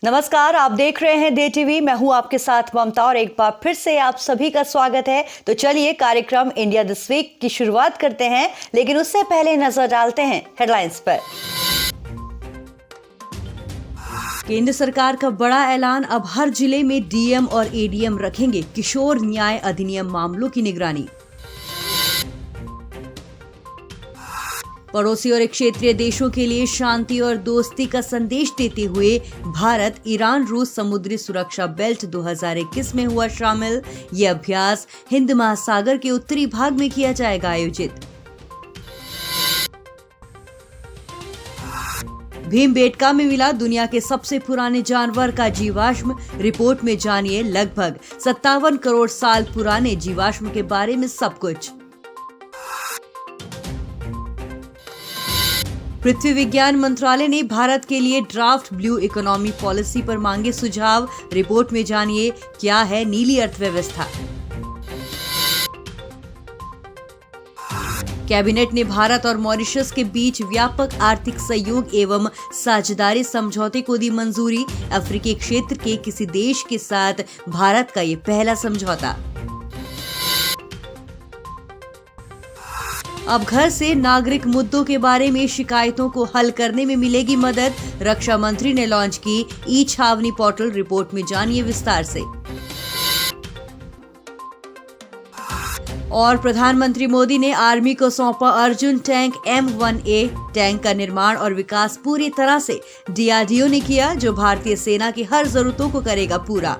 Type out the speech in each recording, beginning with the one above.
नमस्कार, आप देख रहे हैं डे टीवी। मैं हूं आपके साथ ममता और एक बार फिर से आप सभी का स्वागत है। तो चलिए कार्यक्रम इंडिया दिस वीक की शुरुआत करते हैं, लेकिन उससे पहले नजर डालते हैं हेडलाइंस पर। केंद्र सरकार का बड़ा ऐलान, अब हर जिले में डीएम और एडीएम रखेंगे किशोर न्याय अधिनियम मामलों की निगरानी। पड़ोसी और क्षेत्रीय देशों के लिए शांति और दोस्ती का संदेश देते हुए भारत ईरान रूस समुद्री सुरक्षा बेल्ट 2021 में हुआ शामिल। ये अभ्यास हिंद महासागर के उत्तरी भाग में किया जाएगा आयोजित। भीमबेटका में मिला दुनिया के सबसे पुराने जानवर का जीवाश्म। रिपोर्ट में जानिए लगभग 57 करोड़ साल पुराने जीवाश्म के बारे में सब कुछ। पृथ्वी विज्ञान मंत्रालय ने भारत के लिए ड्राफ्ट ब्लू इकोनॉमी पॉलिसी पर मांगे सुझाव। रिपोर्ट में जानिए क्या है नीली अर्थव्यवस्था। कैबिनेट ने भारत और मॉरिशस के बीच व्यापक आर्थिक सहयोग एवं साझेदारी समझौते को दी मंजूरी। अफ्रीकी क्षेत्र के किसी देश के साथ भारत का ये पहला समझौता। अब घर से नागरिक मुद्दों के बारे में शिकायतों को हल करने में मिलेगी मदद। रक्षा मंत्री ने लॉन्च की ई छावनी पोर्टल। रिपोर्ट में जानिए विस्तार से। और प्रधानमंत्री मोदी ने आर्मी को सौंपा अर्जुन टैंक M1A। टैंक का निर्माण और विकास पूरी तरह से DRDO ने किया, जो भारतीय सेना की हर जरूरतों को करेगा पूरा।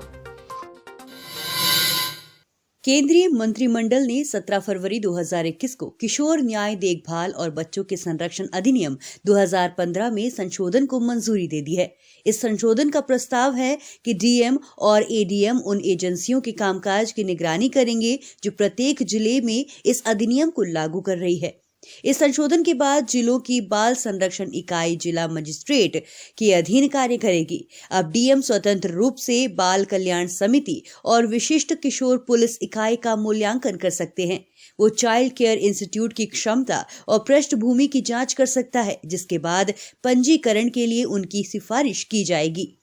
केंद्रीय मंत्रिमंडल ने 17 फरवरी 2021 को किशोर न्याय देखभाल और बच्चों के संरक्षण अधिनियम 2015 में संशोधन को मंजूरी दे दी है। इस संशोधन का प्रस्ताव है कि डीएम और एडीएम उन एजेंसियों के कामकाज की निगरानी करेंगे जो प्रत्येक जिले में इस अधिनियम को लागू कर रही है। इस संशोधन के बाद जिलों की बाल संरक्षण इकाई जिला मजिस्ट्रेट के अधीन कार्य करेगी। अब डीएम स्वतंत्र रूप से बाल कल्याण समिति और विशिष्ट किशोर पुलिस इकाई का मूल्यांकन कर सकते हैं। वो चाइल्ड केयर इंस्टीट्यूट की क्षमता और पृष्ठभूमि की जांच कर सकता है, जिसके बाद पंजीकरण के लिए उनकी सिफारिश की जाएगी।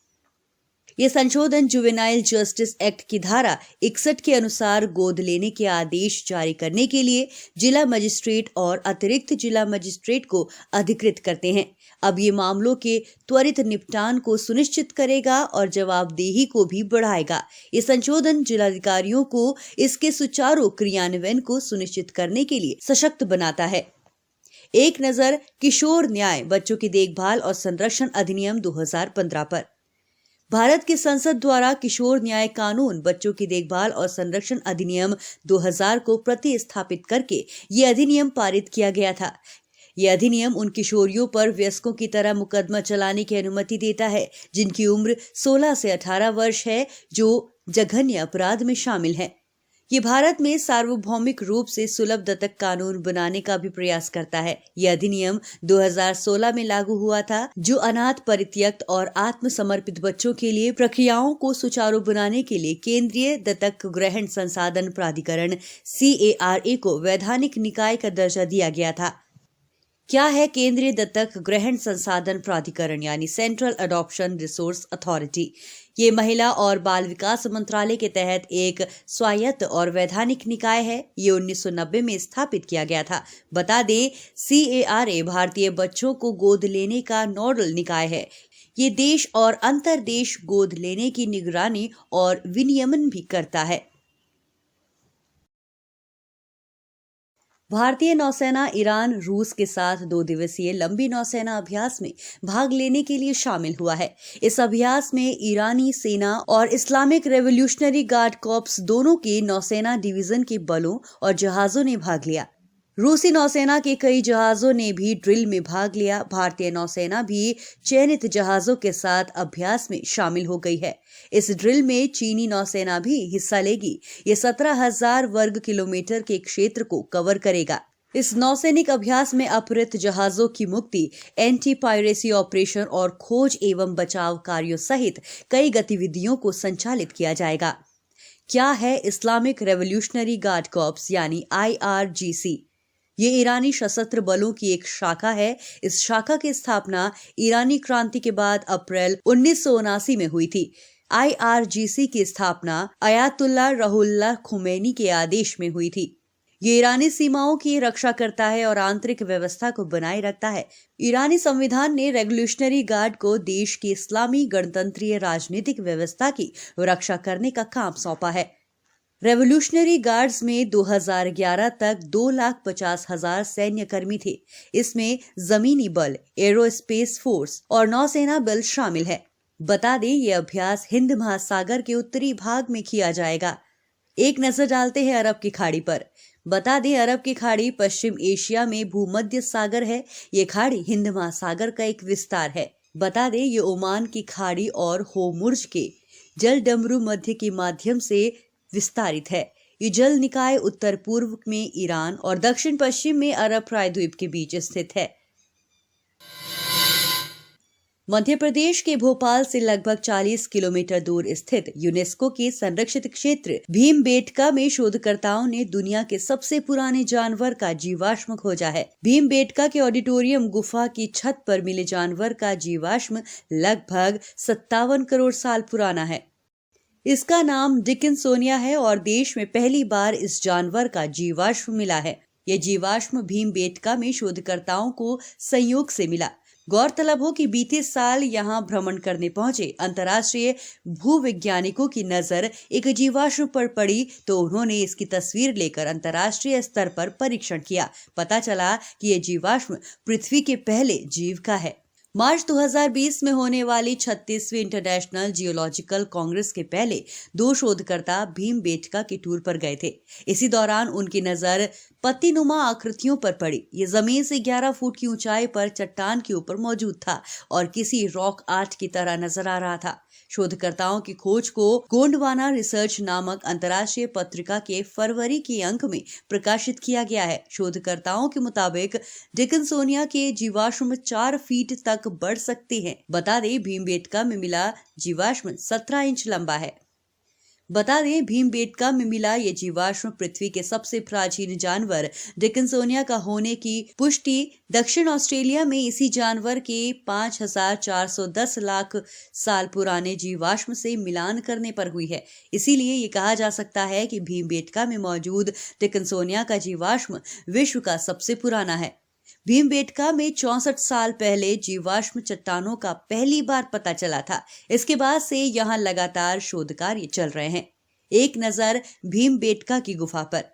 ये संशोधन जुवेनाइल जस्टिस एक्ट की धारा 61 के अनुसार गोद लेने के आदेश जारी करने के लिए जिला मजिस्ट्रेट और अतिरिक्त जिला मजिस्ट्रेट को अधिकृत करते हैं। अब ये मामलों के त्वरित निपटान को सुनिश्चित करेगा और जवाबदेही को भी बढ़ाएगा। ये संशोधन जिलाधिकारियों को इसके सुचारू क्रियान्वयन को सुनिश्चित करने के लिए सशक्त बनाता है। एक नजर किशोर न्याय बच्चों की देखभाल और संरक्षण अधिनियम 2015 पर। भारत की संसद द्वारा किशोर न्याय कानून बच्चों की देखभाल और संरक्षण अधिनियम 2000 को प्रतिस्थापित करके ये अधिनियम पारित किया गया था। ये अधिनियम उन किशोरियों पर वयस्कों की तरह मुकदमा चलाने की अनुमति देता है जिनकी उम्र 16 से 18 वर्ष है, जो जघन्य अपराध में शामिल है। ये भारत में सार्वभौमिक रूप से सुलभ दत्तक कानून बनाने का भी प्रयास करता है। यह अधिनियम 2016 में लागू हुआ था, जो अनाथ, परित्यक्त और आत्मसमर्पित बच्चों के लिए प्रक्रियाओं को सुचारू बनाने के लिए केंद्रीय दत्तक ग्रहण संसाधन प्राधिकरण CARA को वैधानिक निकाय का दर्जा दिया गया था। क्या है केंद्रीय दत्तक ग्रहण संसाधन प्राधिकरण यानी सेंट्रल अडॉप्शन रिसोर्स अथॉरिटी? ये महिला और बाल विकास मंत्रालय के तहत एक स्वायत्त और वैधानिक निकाय है। ये 1990 में स्थापित किया गया था। बता दें, CARA भारतीय बच्चों को गोद लेने का नोडल निकाय है। ये देश और अंतरदेश गोद लेने की निगरानी और विनियमन भी करता है। भारतीय नौसेना ईरान रूस के साथ 2 दिवसीय लंबी नौसेना अभ्यास में भाग लेने के लिए शामिल हुआ है। इस अभ्यास में ईरानी सेना और इस्लामिक रेवोल्यूशनरी गार्ड कॉर्प्स दोनों के नौसेना डिवीजन के बलों और जहाजों ने भाग लिया। रूसी नौसेना के कई जहाजों ने भी ड्रिल में भाग लिया। भारतीय नौसेना भी चयनित जहाजों के साथ अभ्यास में शामिल हो गई है। इस ड्रिल में चीनी नौसेना भी हिस्सा लेगी। ये 17,000 वर्ग किलोमीटर के क्षेत्र को कवर करेगा। इस नौसैनिक अभ्यास में अपहृत जहाजों की मुक्ति, एंटी पायरेसी ऑपरेशन और खोज एवं बचाव कार्यों सहित कई गतिविधियों को संचालित किया जाएगा। क्या है इस्लामिक रेवोल्यूशनरी गार्ड कॉर्प्स यानी IRGC? ये ईरानी सशस्त्र बलों की एक शाखा है। इस शाखा की स्थापना ईरानी क्रांति के बाद अप्रैल 1979 में हुई थी। IRGC की स्थापना अयातुल्लाह रुहुल्लाह खुमैनी के आदेश में हुई थी। ये ईरानी सीमाओं की रक्षा करता है और आंतरिक व्यवस्था को बनाए रखता है। ईरानी संविधान ने रेवोल्यूशनरी गार्ड को देश की इस्लामी गणतंत्रीय राजनीतिक व्यवस्था की रक्षा करने का काम सौंपा है। रेवोल्यूशनरी गार्ड्स में 2011 तक 2,50,000 सैन्य कर्मी थे। इसमें जमीनी बल, एरोस्पेस फोर्स और नौसेना बल शामिल है। बता दें, ये अभ्यास हिंद महासागर के उत्तरी भाग में किया जाएगा। एक नजर डालते हैं अरब की खाड़ी पर। बता दें, अरब की खाड़ी पश्चिम एशिया में भूमध्य सागर है। ये खाड़ी हिंद महासागर का एक विस्तार है। बता दें, ये ओमान की खाड़ी और होर्मुज के जल डमरू मध्य के माध्यम से विस्तारित है। ये जल निकाय उत्तर पूर्व में ईरान और दक्षिण पश्चिम में अरब प्रायद्वीप के बीच स्थित है। मध्य प्रदेश के भोपाल से लगभग 40 किलोमीटर दूर स्थित यूनेस्को के संरक्षित क्षेत्र भीमबेटका में शोधकर्ताओं ने दुनिया के सबसे पुराने जानवर का जीवाश्म खोजा है। भीमबेटका के ऑडिटोरियम गुफा की छत पर मिले जानवर का जीवाश्म लगभग 57 करोड़ साल पुराना है। इसका नाम डिकिंसोनिया है और देश में पहली बार इस जानवर का जीवाश्म मिला है। यह जीवाश्म भीमबेटका में शोधकर्ताओं को संयोग से मिला। गौरतलब हो कि बीते साल यहां भ्रमण करने पहुंचे अंतर्राष्ट्रीय भूवैज्ञानिकों की नजर एक जीवाश्म पर पड़ी तो उन्होंने इसकी तस्वीर लेकर अंतर्राष्ट्रीय स्तर पर परीक्षण किया। पता चला कि यह जीवाश्म पृथ्वी के पहले जीव का है। मार्च 2020 में होने वाली 36वीं इंटरनेशनल जियोलॉजिकल कांग्रेस के पहले 2 शोधकर्ता भीमबेटका के टूर पर गए थे। इसी दौरान उनकी नजर पत्तीनुमा आकृतियों पर पड़ी। ये जमीन से 11 फुट की ऊंचाई पर चट्टान के ऊपर मौजूद था और किसी रॉक आर्ट की तरह नजर आ रहा था। शोधकर्ताओं की खोज को गोंडवाना रिसर्च नामक अंतर्राष्ट्रीय पत्रिका के फरवरी के अंक में प्रकाशित किया गया है। शोधकर्ताओं के मुताबिक डिकिंसोनिया के जीवाश्म 4 फीट तक बढ़ सकते हैं। बता दें, भीमबेटका में मिला जीवाश्म 17 इंच लंबा है। बता दें, भीमबेटका में मिला ये जीवाश्म पृथ्वी के सबसे प्राचीन जानवर डिकिंसोनिया का होने की पुष्टि दक्षिण ऑस्ट्रेलिया में इसी जानवर के 5,410 लाख साल पुराने जीवाश्म से मिलान करने पर हुई है। इसीलिए ये कहा जा सकता है कि भीमबेटका में मौजूद डिकिंसोनिया का जीवाश्म विश्व का सबसे पुराना है। भीमबेटका में 64 साल पहले जीवाश्म चट्टानों का पहली बार पता चला था। इसके बाद से यहाँ लगातार शोध कार्य चल रहे हैं। एक नजर भीमबेटका की गुफा पर।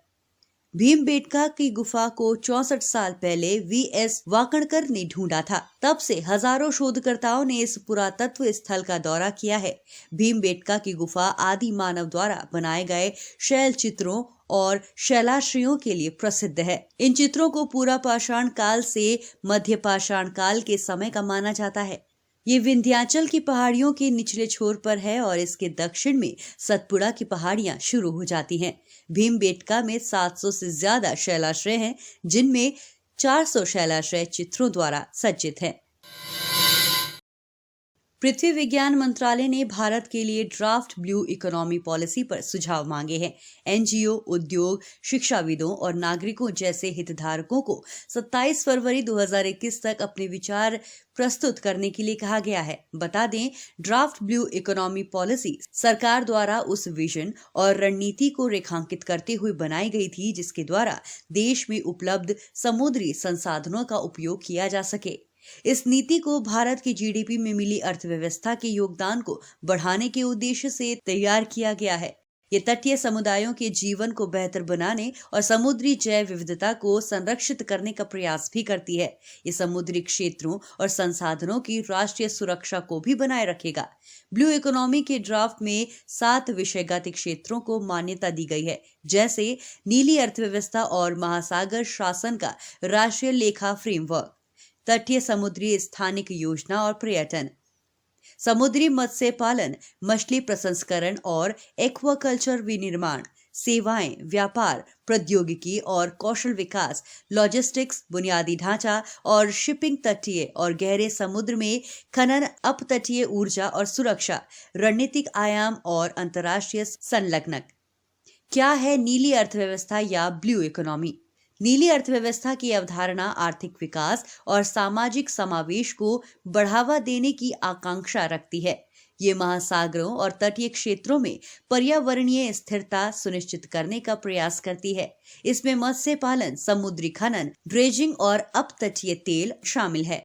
भीमबेटका की गुफा को 64 साल पहले VS वाकणकर ने ढूंढा था। तब से हजारों शोधकर्ताओं ने इस पुरातत्व स्थल का दौरा किया है। भीमबेटका की गुफा आदि मानव द्वारा बनाए गए शैल चित्रों और शैलाश्रयों के लिए प्रसिद्ध है। इन चित्रों को पूरा पाषाण काल से मध्य पाषाण काल के समय का माना जाता है। ये विंध्याचल की पहाड़ियों के निचले छोर पर है और इसके दक्षिण में सतपुड़ा की पहाड़ियां शुरू हो जाती हैं। भीमबेटका में 700 से ज्यादा शैलाश्रय हैं, जिनमें 400 शैलाश्रय चित्रों द्वारा सज्जित हैं। पृथ्वी विज्ञान मंत्रालय ने भारत के लिए ड्राफ्ट ब्लू इकोनॉमी पॉलिसी पर सुझाव मांगे हैं। NGO, उद्योग, शिक्षाविदों और नागरिकों जैसे हितधारकों को 27 फरवरी 2021 तक अपने विचार प्रस्तुत करने के लिए कहा गया है। बता दें, ड्राफ्ट ब्लू इकोनॉमी पॉलिसी सरकार द्वारा उस विजन और रणनीति को रेखांकित करते हुए बनाई गई थी जिसके द्वारा देश में उपलब्ध समुद्री संसाधनों का उपयोग किया जा सके। इस नीति को भारत की GDP में मिली अर्थव्यवस्था के योगदान को बढ़ाने के उद्देश्य से तैयार किया गया है। ये तटीय समुदायों के जीवन को बेहतर बनाने और समुद्री जैव विविधता को संरक्षित करने का प्रयास भी करती है। ये समुद्री क्षेत्रों और संसाधनों की राष्ट्रीय सुरक्षा को भी बनाए रखेगा। ब्लू इकोनॉमी के ड्राफ्ट में 7 विषयगत क्षेत्रों को मान्यता दी गई है, जैसे नीली अर्थव्यवस्था और महासागर शासन का राष्ट्रीय लेखा फ्रेमवर्क, तटीय समुद्री स्थानिक योजना और पर्यटन, समुद्री मत्स्य पालन, मछली प्रसंस्करण और एक्वाकल्चर विनिर्माण, सेवाएं, व्यापार, प्रौद्योगिकी और कौशल विकास, लॉजिस्टिक्स, बुनियादी ढांचा और शिपिंग, तटीय और गहरे समुद्र में खनन, अपतटीय ऊर्जा और सुरक्षा, रणनीतिक आयाम और अंतर्राष्ट्रीय संलग्नक। क्या है नीली अर्थव्यवस्था या ब्लू इकोनॉमी? नीली अर्थव्यवस्था की अवधारणा आर्थिक विकास और सामाजिक समावेश को बढ़ावा देने की आकांक्षा रखती है। ये महासागरों और तटीय क्षेत्रों में पर्यावरणीय स्थिरता सुनिश्चित करने का प्रयास करती है। इसमें मत्स्य पालन, समुद्री खनन, ड्रेजिंग और अपतटीय तेल शामिल है।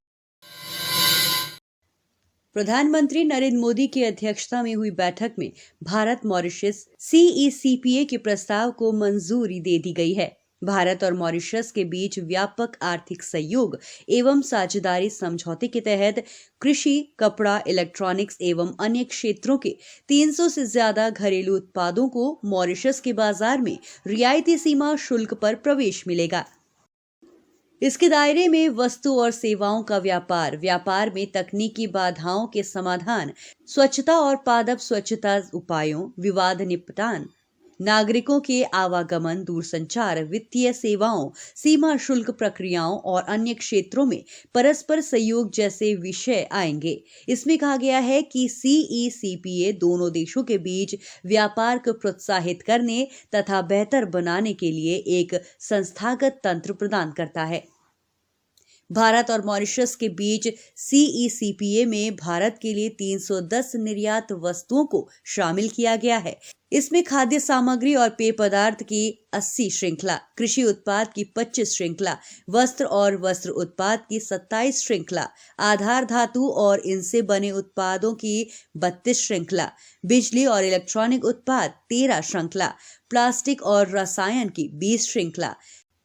प्रधानमंत्री नरेंद्र मोदी की अध्यक्षता में हुई बैठक में भारत मॉरिशस CECPA के प्रस्ताव को मंजूरी दे दी गई है। भारत और मॉरिशस के बीच व्यापक आर्थिक सहयोग एवं साझेदारी समझौते के तहत कृषि, कपड़ा, इलेक्ट्रॉनिक्स एवं अन्य क्षेत्रों के 300 से ज्यादा घरेलू उत्पादों को मॉरिशस के बाजार में रियायती सीमा शुल्क पर प्रवेश मिलेगा। इसके दायरे में वस्तु और सेवाओं का व्यापार, व्यापार में तकनीकी बाधाओं के समाधान, स्वच्छता और पादप स्वच्छता उपायों, विवाद निपटान, नागरिकों के आवागमन, दूरसंचार, वित्तीय सेवाओं, सीमा शुल्क प्रक्रियाओं और अन्य क्षेत्रों में परस्पर सहयोग जैसे विषय आएंगे। इसमें कहा गया है कि CECPA दोनों देशों के बीच व्यापार को प्रोत्साहित करने तथा बेहतर बनाने के लिए एक संस्थागत तंत्र प्रदान करता है। भारत और मॉरिशस के बीच CECPA में भारत के लिए 310 निर्यात वस्तुओं को शामिल किया गया है। इसमें खाद्य सामग्री और पेय पदार्थ की 80 श्रृंखला, कृषि उत्पाद की 25 श्रृंखला, वस्त्र और वस्त्र उत्पाद की 27 श्रृंखला, आधार धातु और इनसे बने उत्पादों की 32 श्रृंखला, बिजली और इलेक्ट्रॉनिक उत्पाद 13 श्रृंखला, प्लास्टिक और रसायन की 20 श्रृंखला,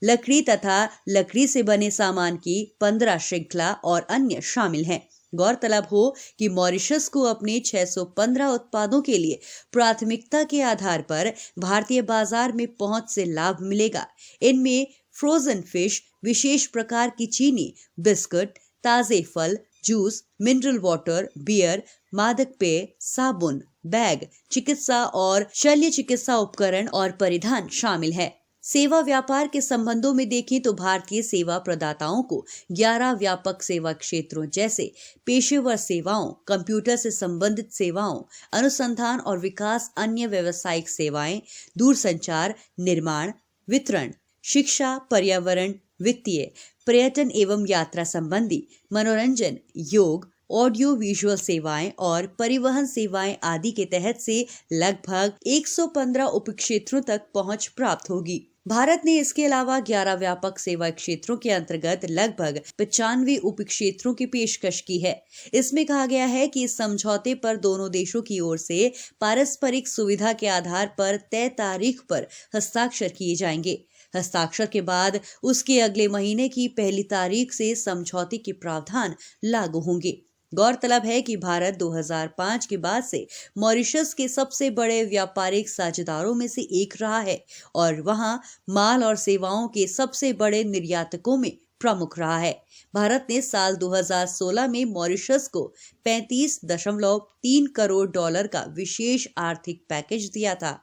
लकड़ी तथा लकड़ी से बने सामान की 15 श्रृंखला और अन्य शामिल हैं। गौरतलब हो कि मॉरिशस को अपने 615 उत्पादों के लिए प्राथमिकता के आधार पर भारतीय बाजार में पहुंच से लाभ मिलेगा। इनमें फ्रोजन फिश, विशेष प्रकार की चीनी, बिस्कुट, ताजे फल, जूस, मिनरल वाटर, बियर, मादक पेय, साबुन, बैग, चिकित्सा और शल्य चिकित्सा उपकरण और परिधान शामिल है। सेवा व्यापार के संबंधों में देखें तो भारतीय सेवा प्रदाताओं को 11 व्यापक सेवा क्षेत्रों जैसे पेशेवर सेवाओं, कंप्यूटर से संबंधित सेवाओं, अनुसंधान और विकास, अन्य व्यावसायिक सेवाएं, दूरसंचार, निर्माण, वितरण, शिक्षा, पर्यावरण, वित्तीय, पर्यटन एवं यात्रा संबंधी, मनोरंजन, योग, ऑडियो विजुअल सेवाएं और परिवहन सेवाएं आदि के तहत से लगभग 115 उपक्षेत्रों तक पहुंच प्राप्त होगी। भारत ने इसके अलावा 11 व्यापक सेवा क्षेत्रों के अंतर्गत लगभग 95 उपक्षेत्रों की पेशकश की है। इसमें कहा गया है कि इस समझौते पर दोनों देशों की ओर से पारस्परिक सुविधा के आधार पर तय तारीख पर हस्ताक्षर किए जाएंगे। हस्ताक्षर के बाद उसके अगले महीने की पहली तारीख से समझौते के प्रावधान लागू होंगे। गौरतलब है कि भारत 2005 के बाद से मॉरिशस के सबसे बड़े व्यापारिक साझेदारों में से एक रहा है और वहां माल और सेवाओं के सबसे बड़े निर्यातकों में प्रमुख रहा है। भारत ने साल 2016 में मॉरिशस को $35.3 करोड़ का विशेष आर्थिक पैकेज दिया था।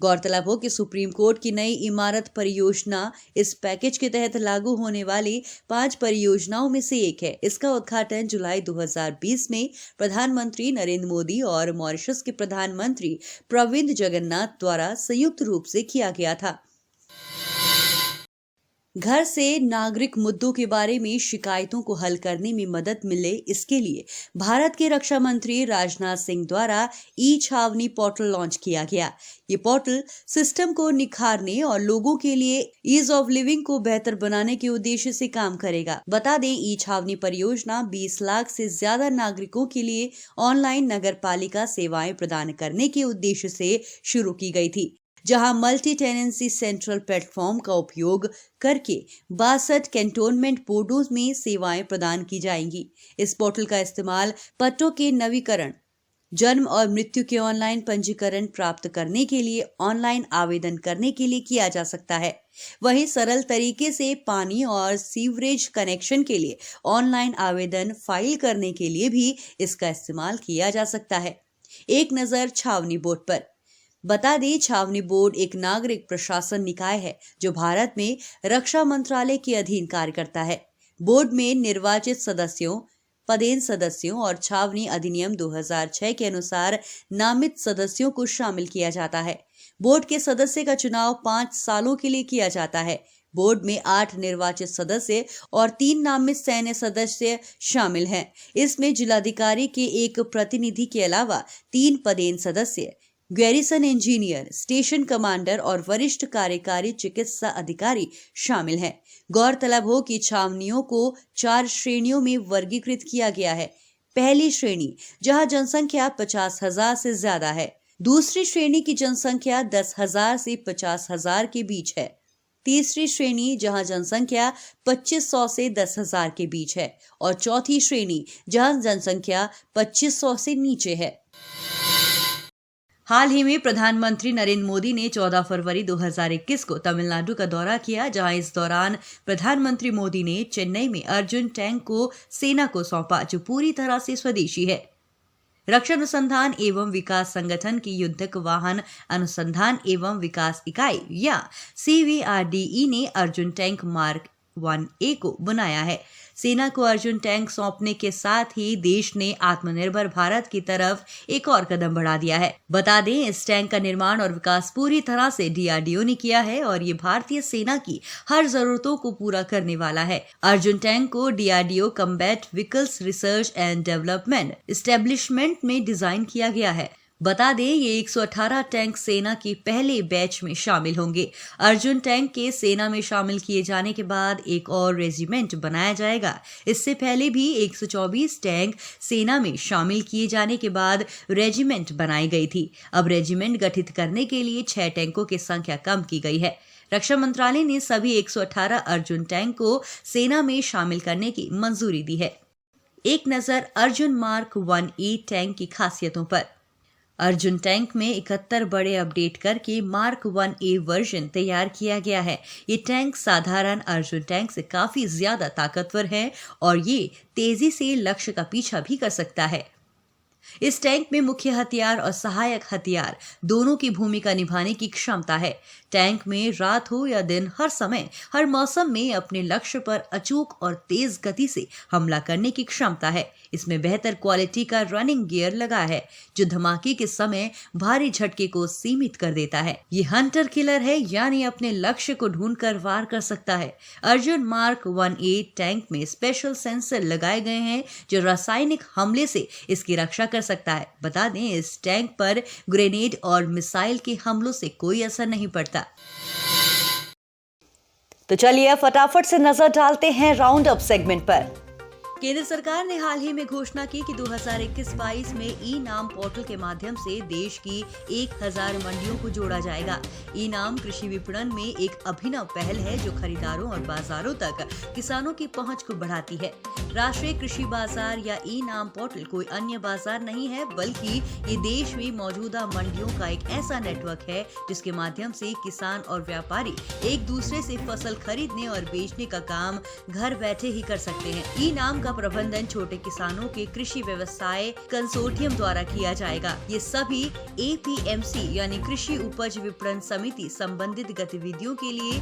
गौरतलब हो कि सुप्रीम कोर्ट की नई इमारत परियोजना इस पैकेज के तहत लागू होने वाली 5 परियोजनाओं में से एक है। इसका उद्घाटन जुलाई 2020 में प्रधानमंत्री नरेंद्र मोदी और मॉरिशस के प्रधानमंत्री प्रविंद जगन्नाथ द्वारा संयुक्त रूप से किया गया था। घर से नागरिक मुद्दों के बारे में शिकायतों को हल करने में मदद मिले, इसके लिए भारत के रक्षा मंत्री राजनाथ सिंह द्वारा ई-छावनी पोर्टल लॉन्च किया गया। ये पोर्टल सिस्टम को निखारने और लोगों के लिए ईज ऑफ लिविंग को बेहतर बनाने के उद्देश्य से काम करेगा। बता दें, ई-छावनी परियोजना 20 लाख से ज्यादा नागरिकों के लिए ऑनलाइन नगरपालिका सेवाएं प्रदान करने के उद्देश्य से शुरू की गई थी, जहां मल्टी टेनेंसी सेंट्रल प्लेटफॉर्म का उपयोग करके 62 कैंटोनमेंट बोर्डों में सेवाएं प्रदान की जाएंगी। इस पोर्टल का इस्तेमाल पट्टों के नवीकरण, जन्म और मृत्यु के ऑनलाइन पंजीकरण प्राप्त करने के लिए, ऑनलाइन आवेदन करने के लिए किया जा सकता है। वहीं सरल तरीके से पानी और सीवरेज कनेक्शन के लिए ऑनलाइन आवेदन फाइल करने के लिए भी इसका इस्तेमाल किया जा सकता है। एक नजर छावनी बोर्ड पर। बता दें, छावनी बोर्ड एक नागरिक प्रशासन निकाय है जो भारत में रक्षा मंत्रालय के अधीन कार्य करता है। बोर्ड में निर्वाचित सदस्यों, पदेन सदस्यों और छावनी अधिनियम 2006 के अनुसार नामित सदस्यों को शामिल किया जाता है। बोर्ड के सदस्य का चुनाव 5 सालों के लिए किया जाता है। बोर्ड में 8 निर्वाचित सदस्य और 3 नामित सैन्य सदस्य शामिल हैं। इसमें जिलाधिकारी के एक प्रतिनिधि के अलावा 3 पदेन सदस्य, गैरिसन इंजीनियर, स्टेशन कमांडर और वरिष्ठ कार्यकारी चिकित्सा अधिकारी शामिल हैं। गौरतलब हो कि छावनियों को 4 श्रेणियों में वर्गीकृत किया गया है। पहली श्रेणी, जहां जनसंख्या 50,000 से ज्यादा है। दूसरी श्रेणी की जनसंख्या 10,000 से 50,000 के बीच है। तीसरी श्रेणी, जहां जनसंख्या 2500 से 10,000 के बीच है, और चौथी श्रेणी, जहां जनसंख्या 2500 से नीचे है। हाल ही में प्रधानमंत्री नरेंद्र मोदी ने 14 फरवरी 2021 को तमिलनाडु का दौरा किया, जहां इस दौरान प्रधानमंत्री मोदी ने चेन्नई में अर्जुन टैंक को सेना को सौंपा, जो पूरी तरह से स्वदेशी है। रक्षा अनुसंधान एवं विकास संगठन की युद्धक वाहन अनुसंधान एवं विकास इकाई या CVRDE ने अर्जुन टैंक मार्क 1A को बनाया है। सेना को अर्जुन टैंक सौंपने के साथ ही देश ने आत्मनिर्भर भारत की तरफ एक और कदम बढ़ा दिया है। बता दें, इस टैंक का निर्माण और विकास पूरी तरह से DRDO ने किया है और ये भारतीय सेना की हर जरूरतों को पूरा करने वाला है। अर्जुन टैंक को DRDO combat vehicles research and development establishment में डिजाइन किया गया है। बता दें, ये 118 टैंक सेना के पहले बैच में शामिल होंगे। अर्जुन टैंक के सेना में शामिल किए जाने के बाद एक और रेजिमेंट बनाया जाएगा। इससे पहले भी 124 टैंक सेना में शामिल किए जाने के बाद रेजिमेंट बनाई गई थी। अब रेजिमेंट गठित करने के लिए 6 टैंकों की संख्या कम की गई है। रक्षा मंत्रालय ने सभी 118 अर्जुन टैंक को सेना में शामिल करने की मंजूरी दी है। एक नजर अर्जुन मार्क 1A टैंक की खासियतों पर। अर्जुन टैंक में 71 बड़े अपडेट करके मार्क 1A वर्जन तैयार किया गया है। ये टैंक साधारण अर्जुन टैंक से काफी ज्यादा ताकतवर है और ये तेजी से लक्ष्य का पीछा भी कर सकता है। इस टैंक में मुख्य हथियार और सहायक हथियार दोनों की भूमिका निभाने की क्षमता है। टैंक में रात हो या दिन, हर समय, हर मौसम में अपने लक्ष्य पर अचूक और तेज गति से हमला करने की क्षमता है। इसमें बेहतर क्वालिटी का रनिंग गियर लगा है, जो धमाके के समय भारी झटके को सीमित कर देता है। ये हंटर किलर है, यानी अपने लक्ष्य को ढूंढकर वार कर सकता है। अर्जुन मार्क 1A टैंक में स्पेशल सेंसर लगाए गए हैं, जो रासायनिक हमले से इसकी रक्षा कर सकता है। बता दें, इस टैंक पर ग्रेनेड और मिसाइल के हमलों से कोई असर नहीं पड़ता। तो चलिए फटाफट से नजर डालते हैं राउंड अप सेगमेंट पर। केंद्र सरकार ने हाल ही में घोषणा की कि 2021-22 में ई-नाम पोर्टल के माध्यम से देश की 1000 मंडियों को जोड़ा जाएगा। ई-नाम कृषि विपणन में एक अभिनव पहल है, जो खरीदारों और बाजारों तक किसानों की पहुंच को बढ़ाती है। राष्ट्रीय कृषि बाजार या ई-नाम पोर्टल कोई अन्य बाजार नहीं है, बल्कि ये देश में मौजूदा मंडियों का एक ऐसा नेटवर्क है, जिसके माध्यम से किसान और व्यापारी एक दूसरे से फसल खरीदने और बेचने का काम घर बैठे ही कर सकते हैं। ई-नाम प्रबंधन छोटे किसानों के कृषि व्यवसाय कंसोर्टियम द्वारा किया जाएगा। ये सभी APMC यानी कृषि उपज विपणन समिति संबंधित गतिविधियों के लिए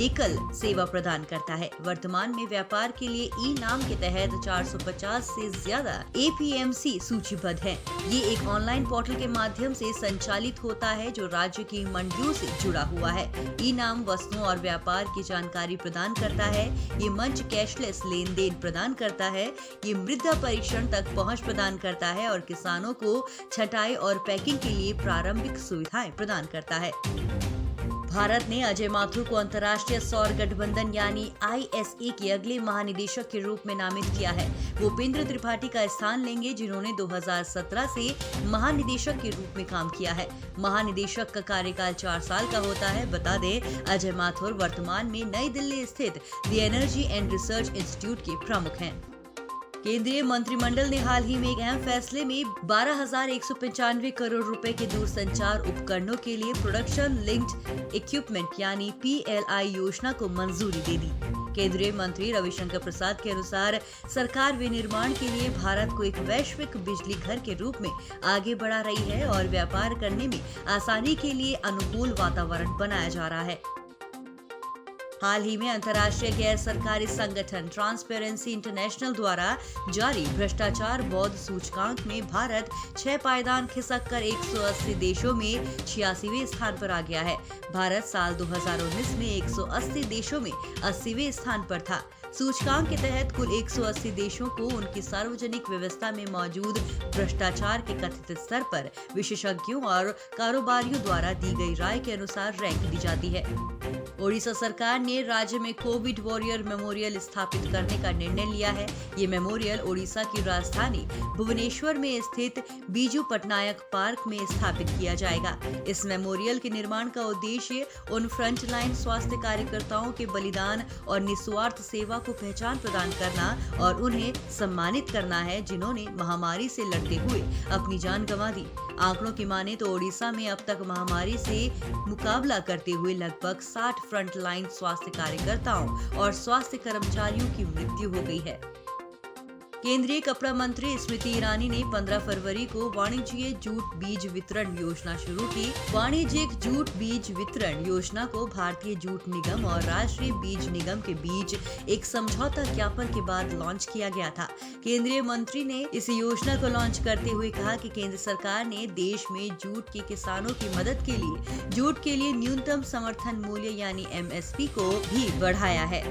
एकल सेवा प्रदान करता है। वर्तमान में व्यापार के लिए ई-नाम के तहत 450 से ज्यादा APMC सूचीबद्ध हैं। ये एक ऑनलाइन पोर्टल के माध्यम से संचालित होता है, जो राज्य की मंडियों से जुड़ा हुआ है। ई-नाम वस्तुओं और व्यापार की जानकारी प्रदान करता है। ये मंच कैशलेस लेन देन प्रदान करता है। ये मृदा परीक्षण तक पहुंच प्रदान करता है और किसानों को छटाई और पैकिंग के लिए प्रारंभिक सुविधाएं प्रदान करता है। भारत ने अजय माथुर को अंतर्राष्ट्रीय सौर गठबंधन यानी ISA के अगले महानिदेशक के रूप में नामित किया है। भूपेंद्र त्रिपाठी का स्थान लेंगे, जिन्होंने 2017 से महानिदेशक के रूप में काम किया है। महानिदेशक का कार्यकाल 4 साल का होता है। बता दें, अजय माथुर वर्तमान में नई दिल्ली स्थित the energy and research institute के प्रमुख हैं। केंद्रीय मंत्रिमंडल ने हाल ही में एक अहम फैसले में 12,195 करोड़ रुपए के दूरसंचार उपकरणों के लिए प्रोडक्शन लिंक्ड इक्विपमेंट यानी PLI योजना को मंजूरी दे दी। केंद्रीय मंत्री रविशंकर प्रसाद के अनुसार सरकार विनिर्माण के लिए भारत को एक वैश्विक बिजली घर के रूप में आगे बढ़ा रही है और व्यापार करने में आसानी के लिए अनुकूल वातावरण बनाया जा रहा है। हाल ही में अंतर्राष्ट्रीय गैर सरकारी संगठन ट्रांसपेरेंसी इंटरनेशनल द्वारा जारी भ्रष्टाचार बौद्ध सूचकांक में भारत 6 पायदान खिसककर 180 देशों में 86वें स्थान पर आ गया है। भारत साल 2019 में 180 देशों में 80वें स्थान पर था। सूचकांक के तहत कुल 180 देशों को उनकी सार्वजनिक व्यवस्था में मौजूद भ्रष्टाचार के कथित स्तर पर विशेषज्ञों और कारोबारियों द्वारा दी गई राय के अनुसार रैंक दी जाती है। ओडिशा सरकार ने राज्य में कोविड वॉरियर मेमोरियल स्थापित करने का निर्णय लिया है। ये मेमोरियल ओडिशा की राजधानी भुवनेश्वर में स्थित बीजू पटनायक पार्क में स्थापित किया जाएगा। इस मेमोरियल के निर्माण का उद्देश्य उन फ्रंटलाइन स्वास्थ्य कार्यकर्ताओं के बलिदान और निस्वार्थ सेवा को पहचान प्रदान करना और उन्हें सम्मानित करना है, जिन्होंने महामारी से लड़ते हुए अपनी जान गंवा दी। आंकड़ों की माने तो ओडिशा में अब तक महामारी से मुकाबला करते हुए लगभग 60 फ्रंटलाइन स्वास्थ्य कार्यकर्ताओं और स्वास्थ्य कर्मचारियों की मृत्यु हो गई है। केंद्रीय कपड़ा मंत्री स्मृति ईरानी ने 15 फरवरी को वाणिज्यिक जूट बीज वितरण योजना शुरू की। वाणिज्यिक जूट बीज वितरण योजना को भारतीय जूट निगम और राष्ट्रीय बीज निगम के बीच एक समझौता ज्ञापन के बाद लॉन्च किया गया था। केंद्रीय मंत्री ने इस योजना को लॉन्च करते हुए कहा कि केंद्र सरकार ने देश में जूट के किसानों की मदद के लिए जूट के लिए न्यूनतम समर्थन मूल्य यानी MSP को भी बढ़ाया है।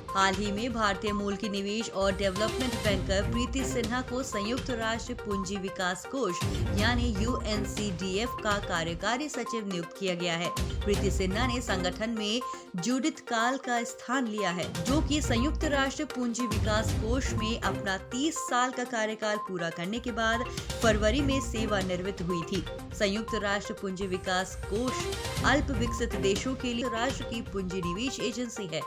हाल ही में भारतीय मूल की निवेश और डेवलपमेंट बैंकर प्रीति सिन्हा को संयुक्त राष्ट्र पूंजी विकास कोष यानी UNCDF का कार्यकारी सचिव नियुक्त किया गया है। प्रीति सिन्हा ने संगठन में जूडिथ काल का स्थान लिया है, जो कि संयुक्त राष्ट्र पूंजी विकास कोष में अपना 30 साल का कार्यकाल पूरा करने के बाद फरवरी में सेवानिवृत्त हुई थी। संयुक्त राष्ट्र पूंजी विकास कोष अल्प विकसित देशों के लिए राष्ट्र की पूंजी निवेश एजेंसी है।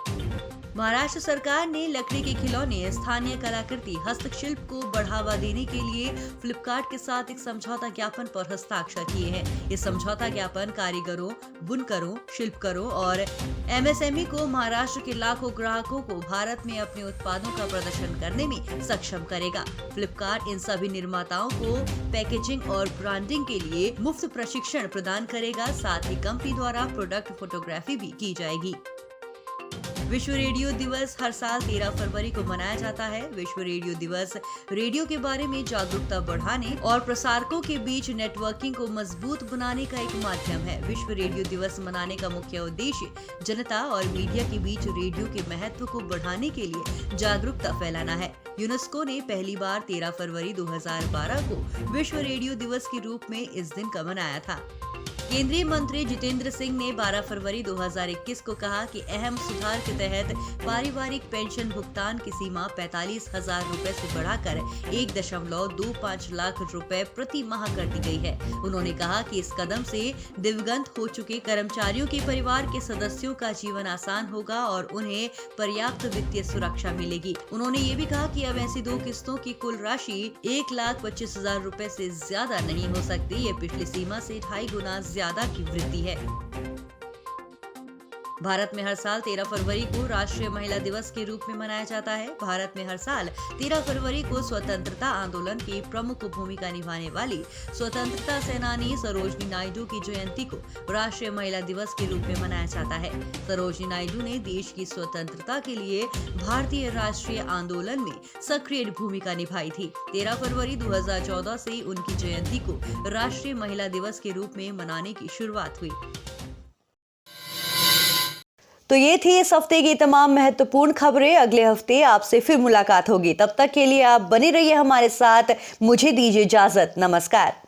महाराष्ट्र सरकार ने लकड़ी के खिलौने, स्थानीय कलाकृति, हस्तशिल्प को बढ़ावा देने के लिए फ्लिपकार्ट के साथ एक समझौता ज्ञापन पर हस्ताक्षर किए हैं। ये समझौता ज्ञापन कारीगरों, बुनकरों, शिल्पकारों और MSME को महाराष्ट्र के लाखों ग्राहकों को भारत में अपने उत्पादों का प्रदर्शन करने में सक्षम करेगा। फ्लिपकार्ट इन सभी निर्माताओं को पैकेजिंग और ब्रांडिंग के लिए मुफ्त प्रशिक्षण प्रदान करेगा। साथ ही कंपनी द्वारा प्रोडक्ट फोटोग्राफी भी की जाएगी। विश्व रेडियो दिवस हर साल 13 फरवरी को मनाया जाता है। विश्व रेडियो दिवस रेडियो के बारे में जागरूकता बढ़ाने और प्रसारकों के बीच नेटवर्किंग को मजबूत बनाने का एक माध्यम है। विश्व रेडियो दिवस मनाने का मुख्य उद्देश्य जनता और मीडिया के बीच रेडियो के महत्व को बढ़ाने के लिए जागरूकता फैलाना है। यूनेस्को ने पहली बार 13 फरवरी 2012 को विश्व रेडियो दिवस के रूप में इस दिन का मनाया था। केंद्रीय मंत्री जितेंद्र सिंह ने 12 फरवरी 2021 को कहा कि अहम सुधार के तहत पारिवारिक पेंशन भुगतान की सीमा 45,000 रुपए से बढ़ाकर 1.25 लाख रुपए प्रति माह कर दी गई है। उन्होंने कहा कि इस कदम से दिवंगत हो चुके कर्मचारियों के परिवार के सदस्यों का जीवन आसान होगा और उन्हें पर्याप्त वित्तीय सुरक्षा मिलेगी। उन्होंने ये भी कहा कि अब ऐसी 2 किस्तों की कुल राशि 1,25,000 रुपए से ज्यादा नहीं हो सकती। ये पिछली सीमा से 2.5 गुना ज्यादा की वृद्धि है। भारत में हर साल 13 फरवरी को राष्ट्रीय महिला दिवस के रूप में मनाया जाता है। भारत में हर साल 13 फरवरी को स्वतंत्रता आंदोलन की प्रमुख भूमिका निभाने वाली स्वतंत्रता सेनानी सरोजिनी नायडू की जयंती को राष्ट्रीय महिला दिवस के रूप में मनाया जाता है। सरोजिनी नायडू ने देश की स्वतंत्रता के लिए भारतीय राष्ट्रीय आंदोलन में सक्रिय भूमिका निभाई थी। 13 फरवरी 2014 से उनकी जयंती को राष्ट्रीय महिला दिवस के रूप में मनाने की शुरुआत हुई। तो ये थी इस हफ्ते की तमाम महत्वपूर्ण खबरें। अगले हफ्ते आपसे फिर मुलाकात होगी। तब तक के लिए आप बने रहिए हमारे साथ। मुझे दीजिए इजाजत। नमस्कार।